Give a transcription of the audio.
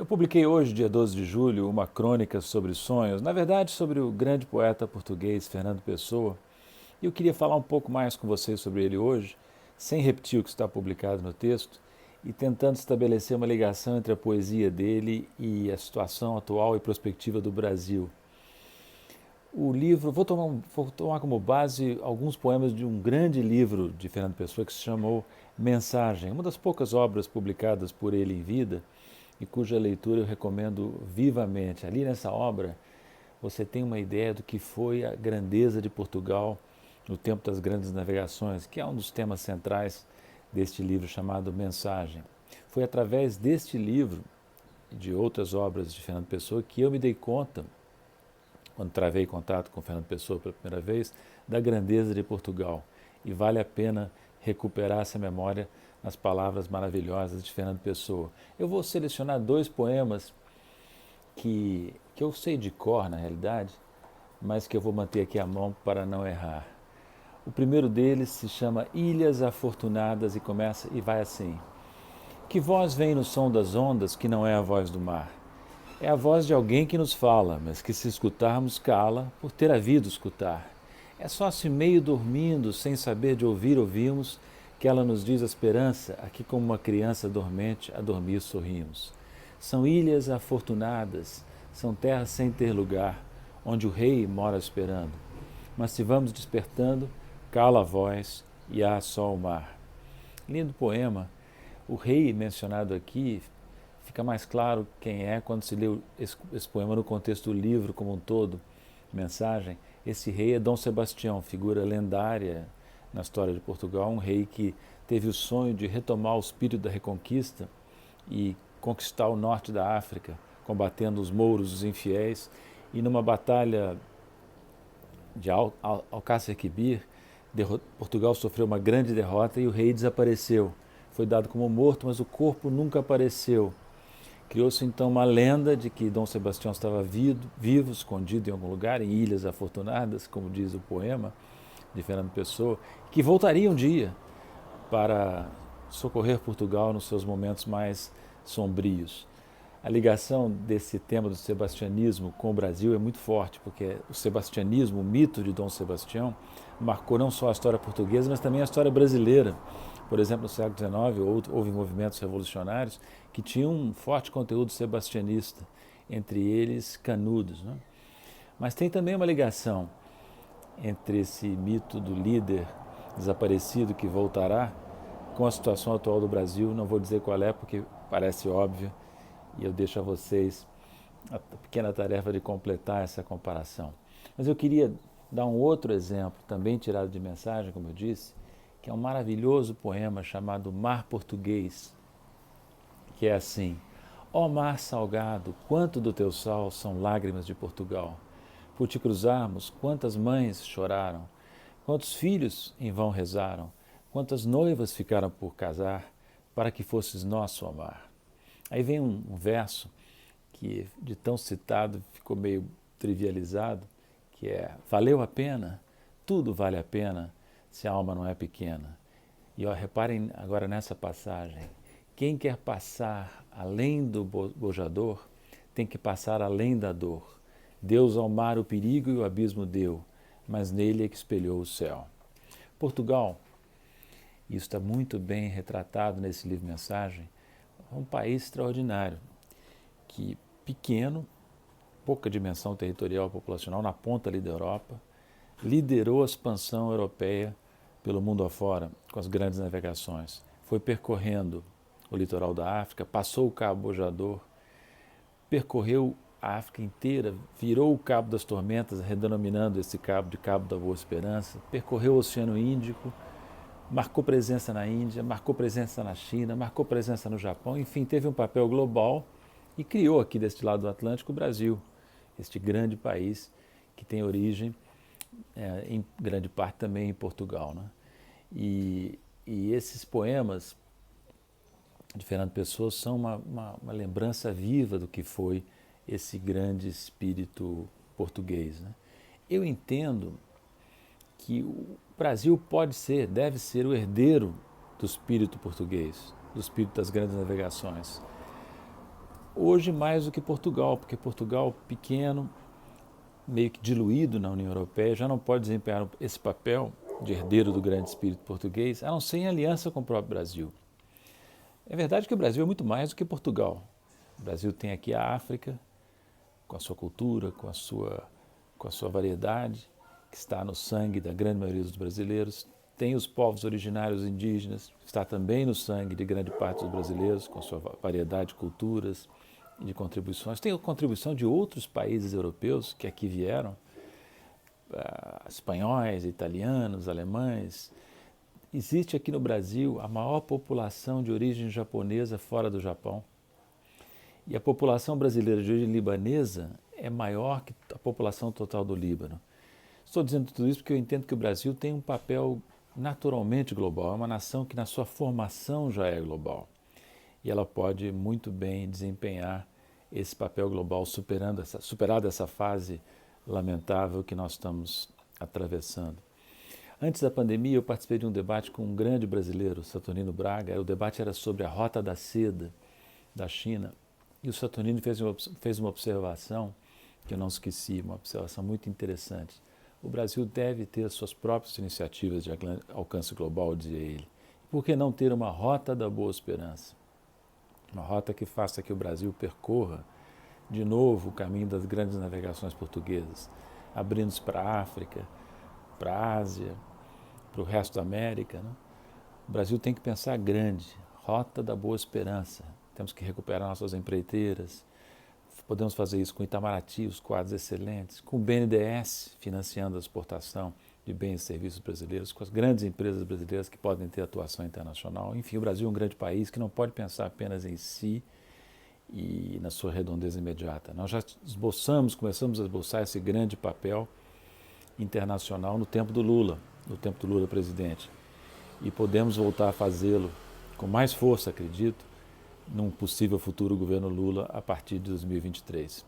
Eu publiquei hoje, dia 12 de julho, uma crônica sobre sonhos, na verdade sobre o grande poeta português Fernando Pessoa, e eu queria falar um pouco mais com vocês sobre ele hoje, sem repetir o que está publicado no texto, e tentando estabelecer uma ligação entre a poesia dele e a situação atual e prospectiva do Brasil. O livro, vou tomar como base alguns poemas de um grande livro de Fernando Pessoa que se chamou Mensagem, uma das poucas obras publicadas por ele em vida e cuja leitura eu recomendo vivamente. Ali nessa obra você tem uma ideia do que foi a grandeza de Portugal no tempo das grandes navegações, que é um dos temas centrais deste livro chamado Mensagem. Foi através deste livro e de outras obras de Fernando Pessoa que eu me dei conta, quando travei contato com Fernando Pessoa pela primeira vez, da grandeza de Portugal. E vale a pena recuperar essa memória nas palavras maravilhosas de Fernando Pessoa. Eu vou selecionar dois poemas que eu sei de cor, na realidade, mas que eu vou manter aqui à mão para não errar. O primeiro deles se chama Ilhas Afortunadas e começa e vai assim. Que voz vem no som das ondas que não é a voz do mar? É a voz de alguém que nos fala, mas que se escutarmos cala, por ter havido escutar. É só se meio dormindo, sem saber de ouvir, ouvimos, que ela nos diz a esperança, aqui como uma criança dormente, a dormir sorrimos. São ilhas afortunadas, são terras sem ter lugar, onde o rei mora esperando. Mas se vamos despertando, cala a voz e há só o mar. Lindo poema. O rei mencionado aqui fica mais claro quem é quando se lê esse poema no contexto do livro como um todo, Mensagem. Esse rei é Dom Sebastião, figura lendária na história de Portugal, um rei que teve o sonho de retomar o espírito da reconquista e conquistar o norte da África, combatendo os mouros, os infiéis, e numa batalha de Alcácer Quibir, Portugal sofreu uma grande derrota e o rei desapareceu. Foi dado como morto, mas o corpo nunca apareceu. Criou-se então uma lenda de que Dom Sebastião estava vivo, escondido em algum lugar, em Ilhas Afortunadas, como diz o poema de Fernando Pessoa, que voltaria um dia para socorrer Portugal nos seus momentos mais sombrios. A ligação desse tema do sebastianismo com o Brasil é muito forte, porque o sebastianismo, o mito de Dom Sebastião, marcou não só a história portuguesa, mas também a história brasileira. Por exemplo, no século XIX houve movimentos revolucionários que tinham um forte conteúdo sebastianista, entre eles Canudos. Né? Mas tem também uma ligação entre esse mito do líder desaparecido que voltará com a situação atual do Brasil. Não vou dizer qual é, porque parece óbvio, e eu deixo a vocês a pequena tarefa de completar essa comparação. Mas eu queria dar um outro exemplo, também tirado de Mensagem, como eu disse, que é um maravilhoso poema chamado Mar Português, que é assim: ó mar salgado, quanto do teu sal são lágrimas de Portugal. Por te cruzarmos, quantas mães choraram, quantos filhos em vão rezaram, quantas noivas ficaram por casar, para que fosses nosso, ó mar. Aí vem um verso que de tão citado ficou meio trivializado, que é: valeu a pena, tudo vale a pena, se a alma não é pequena. E ó, reparem agora nessa passagem: quem quer passar além do bojador, tem que passar além da dor. Deus ao mar o perigo e o abismo deu, mas nele é que espelhou o céu. Portugal, isso está muito bem retratado nesse livro Mensagem, é um país extraordinário, que pequeno, pouca dimensão territorial e populacional, na ponta ali da Europa, liderou a expansão europeia pelo mundo afora, com as grandes navegações. Foi percorrendo o litoral da África, passou o Cabo Bojador, percorreu a África inteira, virou o Cabo das Tormentas, redenominando esse cabo de Cabo da Boa Esperança, percorreu o Oceano Índico, marcou presença na Índia, marcou presença na China, marcou presença no Japão, enfim, teve um papel global e criou aqui deste lado do Atlântico o Brasil, este grande país que tem origem, em grande parte também em Portugal. Né? E esses poemas de Fernando Pessoa são uma lembrança viva do que foi esse grande espírito português. Né? Eu entendo que o Brasil pode ser, deve ser o herdeiro do espírito português, do espírito das grandes navegações. hoje mais do que Portugal, porque Portugal, pequeno, meio que diluído na União Europeia, já não pode desempenhar esse papel de herdeiro do grande espírito português, a não ser em aliança com o próprio Brasil. É verdade que o Brasil é muito mais do que Portugal. O Brasil tem aqui a África, com a sua cultura, com a sua variedade, que está no sangue da grande maioria dos brasileiros. Tem os povos originários indígenas, que está também no sangue de grande parte dos brasileiros, com a sua variedade de culturas e de contribuições. Tem a contribuição de outros países europeus que aqui vieram, espanhóis, italianos, alemães. Existe aqui no Brasil a maior população de origem japonesa fora do Japão. E a população brasileira de origem libanesa é maior que a população total do Líbano. Estou dizendo tudo isso porque eu entendo que o Brasil tem um papel naturalmente global. É uma nação que na sua formação já é global. E ela pode muito bem desempenhar esse papel global, superada essa fase lamentável que nós estamos atravessando. Antes da pandemia, eu participei de um debate com um grande brasileiro, Saturnino Braga. O debate era sobre a Rota da Seda da China. E o Saturnino fez uma observação que eu não esqueci, uma observação muito interessante. O Brasil deve ter suas próprias iniciativas de alcance global, dizia ele. Por que não ter uma Rota da Boa Esperança? Uma rota que faça que o Brasil percorra de novo o caminho das grandes navegações portuguesas, abrindo-se para a África, para a Ásia, para o resto da América. Né? O Brasil tem que pensar grande, Rota da Boa Esperança. Temos que recuperar nossas empreiteiras. Podemos fazer isso com Itamaraty, os quadros excelentes, com o BNDES financiando a exportação de bens e serviços brasileiros, com as grandes empresas brasileiras que podem ter atuação internacional. Enfim, o Brasil é um grande país que não pode pensar apenas em si e na sua redondeza imediata. Nós já começamos a esboçar esse grande papel internacional no tempo do Lula presidente. E podemos voltar a fazê-lo com mais força, acredito, num possível futuro governo Lula a partir de 2023.